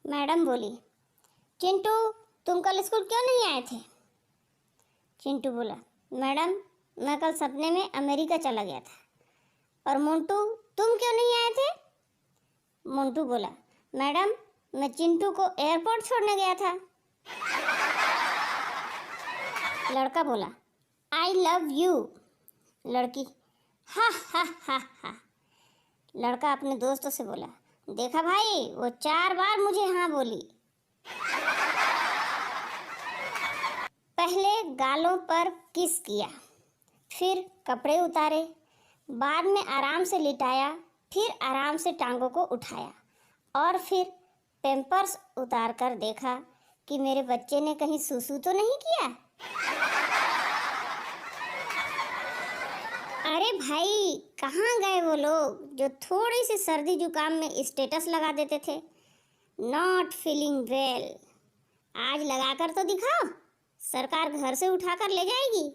Madam बोली, चिंटू तुम कल स्कूल क्यों नहीं आए थे? चिंटू बोला, मैडम मैं कल सपने में अमेरिका चला गया था। और मोंटू तुम क्यों नहीं आए थे? मोंटू बोला, मैडम मैं चिंटू को एयरपोर्ट छोड़ने गया था। लड़का बोला, आई लव यू। लड़की, हा हा हा हा। लड़का अपने दोस्तों से बोला, देखा भाई वो 4 बार मुझे हाँ बोली। पहले गालों पर किस किया, फिर कपड़े उतारे, बाद में आराम से लिटाया, फिर आराम से टांगों को उठाया और फिर पैम्पर्स उतार कर देखा कि मेरे बच्चे ने कहीं सूसू तो नहीं किया। अरे भाई कहाँ गए वो लोग जो थोड़ी सी सर्दी जुकाम में स्टेटस लगा देते थे, नॉट फीलिंग वेल। आज लगा कर तो दिखाओ, सरकार घर से उठाकर ले जाएगी।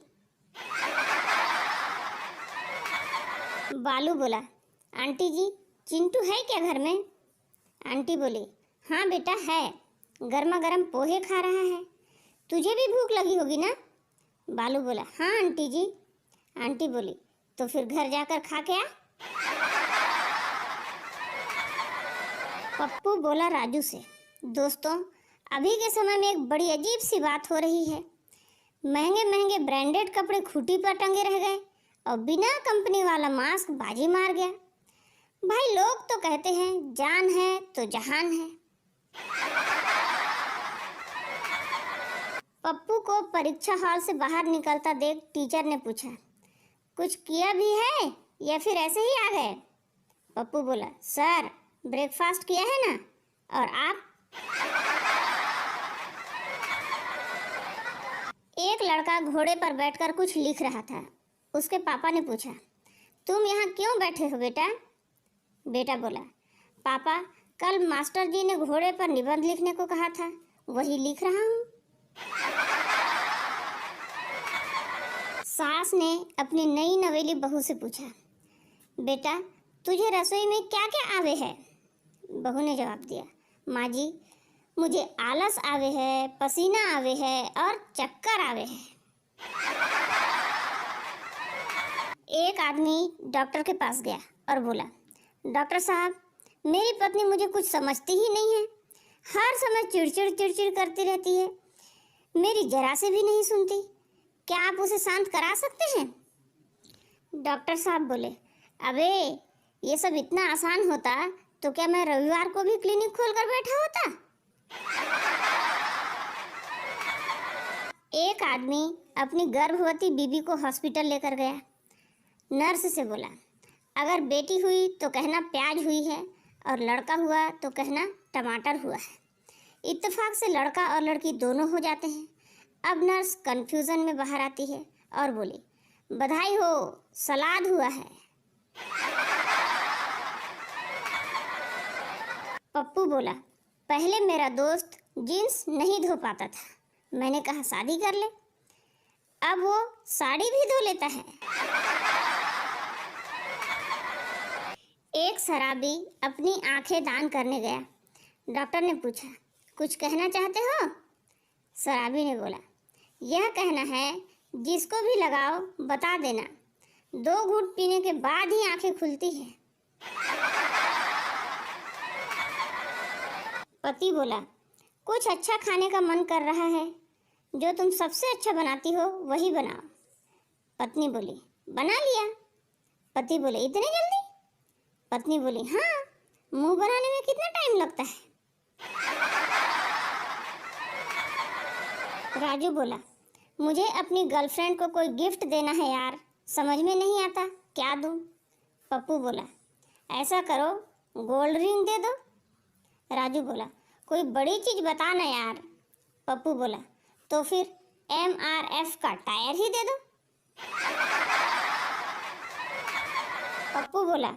बालू बोला, आंटी जी चिंटू है क्या घर में? आंटी बोली, हाँ बेटा है, गर्मा गर्म पोहे खा रहा है, तुझे भी भूख लगी होगी ना? बालू बोला, हाँ आंटी जी। आंटी बोली, तो फिर घर जाकर खा के आ। पप्पू बोला राजू से, दोस्तों अभी के समय में एक बड़ी अजीब सी बात हो रही है। महंगे महंगे ब्रांडेड कपड़े खूंटी पर टंगे रह गए और बिना कंपनी वाला मास्क बाजी मार गया। भाई लोग तो कहते हैं जान है तो जहान है। पप्पू को परीक्षा हॉल से बाहर निकलता देख टीचर ने पूछा, कुछ किया भी है या फिर ऐसे ही आ गए? पप्पू बोला, सर ब्रेकफास्ट किया है ना, और आप? एक लड़का घोड़े पर बैठकर कुछ लिख रहा था। उसके पापा ने पूछा, तुम यहाँ क्यों बैठे हो बेटा? बेटा बोला, पापा कल मास्टर जी ने घोड़े पर निबंध लिखने को कहा था, वही लिख रहा हूँ। सास ने अपनी नई नवेली बहू से पूछा, बेटा तुझे रसोई में क्या क्या आवे है? बहू ने जवाब दिया, माँ जी मुझे आलस आवे है, पसीना आवे है और चक्कर आवे है। एक आदमी डॉक्टर के पास गया और बोला, डॉक्टर साहब मेरी पत्नी मुझे कुछ समझती ही नहीं है, हर समय चिड़चिड़ चिड़चिड़ करती रहती है, मेरी जरा से भी नहीं सुनती, क्या आप उसे शांत करा सकते हैं? डॉक्टर साहब बोले, अबे ये सब इतना आसान होता तो क्या मैं रविवार को भी क्लिनिक खोलकर बैठा होता? एक आदमी अपनी गर्भवती बीबी को हॉस्पिटल लेकर गया। नर्स से बोला, अगर बेटी हुई तो कहना प्याज हुई है और लड़का हुआ तो कहना टमाटर हुआ है। इत्तेफाक से लड़का और लड़की दोनों हो जाते हैं। अब नर्स कंफ्यूजन में बाहर आती है और बोली, बधाई हो सलाद हुआ है। पप्पू बोला, पहले मेरा दोस्त जीन्स नहीं धो पाता था, मैंने कहा शादी कर ले, अब वो साड़ी भी धो लेता है। एक शराबी अपनी आंखें दान करने गया। डॉक्टर ने पूछा, कुछ कहना चाहते हो? शराबी ने बोला, यह कहना है जिसको भी लगाओ बता देना, 2 घूंट पीने के बाद ही आंखें खुलती है। पति बोला, कुछ अच्छा खाने का मन कर रहा है, जो तुम सबसे अच्छा बनाती हो वही बनाओ। पत्नी बोली, बना लिया। पति बोले, इतने जल्दी? पत्नी बोली, हाँ, मुंह बनाने में कितना टाइम लगता है? राजू बोला, मुझे अपनी गर्लफ्रेंड को कोई गिफ्ट देना है यार, समझ में नहीं आता क्या दूं? पप्पू बोला, ऐसा करो गोल्ड रिंग दे दो। राजू बोला, कोई बड़ी चीज बता ना यार। पप्पू बोला, तो फिर MRF का टायर ही दे दो। पप्पू बोला,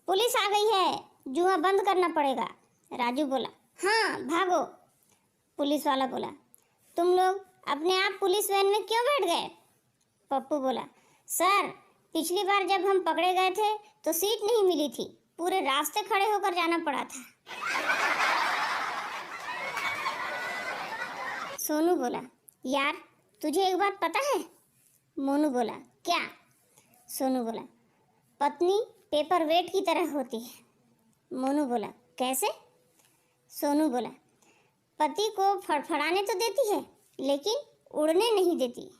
पुलिस आ गई है, जुआ बंद करना पड़ेगा। राजू बोला, हाँ भागो। पुलिस वाला बोला, तुम लोग अपने आप पुलिस वैन में क्यों बैठ गए? पप्पू बोला, सर पिछली बार जब हम पकड़े गए थे तो सीट नहीं मिली थी, पूरे रास्ते खड़े होकर जाना पड़ा था। सोनू बोला, यार तुझे एक बात पता है? मोनू बोला, क्या? सोनू बोला, पत्नी पेपर वेट की तरह होती है। मोनू बोला, कैसे? सोनू बोला, पति को फड़फड़ाने तो देती है लेकिन उड़ने नहीं देती।